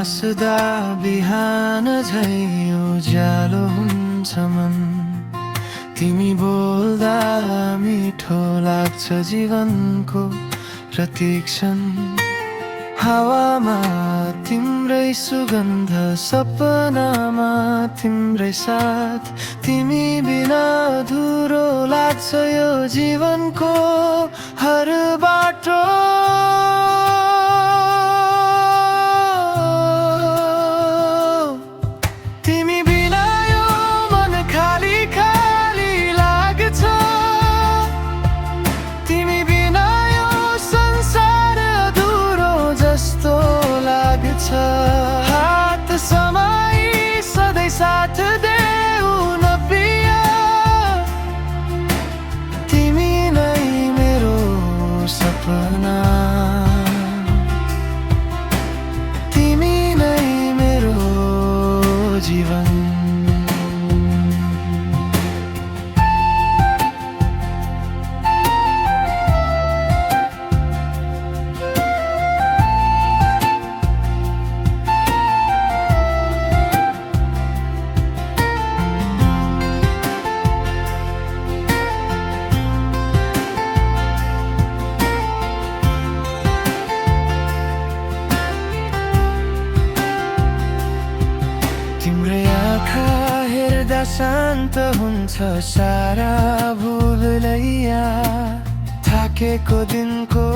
हाँस्दा बिहान झै उज्यालो हुन्छ मन। तिमी बोल्दा मिठो लाग्छ जीवनको प्रतीक्षण। हावामा तिम्रै सुगन्ध, सपनामा तिम्रै साथ। तिमी बिना अधुरो लाग्छ यो जीवनको हर बाटो। तिमी बिना यो मन खाली खाली लाग्छ। तिमी बिना यो संसार अधुरो जस्तो लाग्छ। हात समाई सधैँ साथ देऊ न पिया। तिमी नै मेरो सपना, तिमी नै मेरो जीवन। तिम्रै आँखा हेर्दा शान्त हुन्छ सारा भुलैया। थाकेको दिनको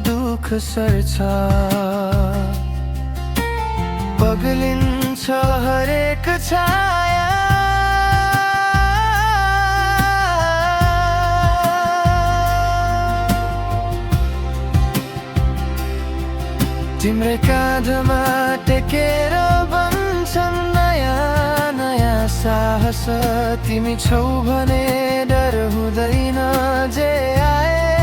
दुःख सर्छ, पग्लिन्छ हरेक छाया। तिम्रै काँधमा टेकेर बन्छन् नयाँ नयाँ साहस। तिमी छौ भने डर हुँदैन, जे आए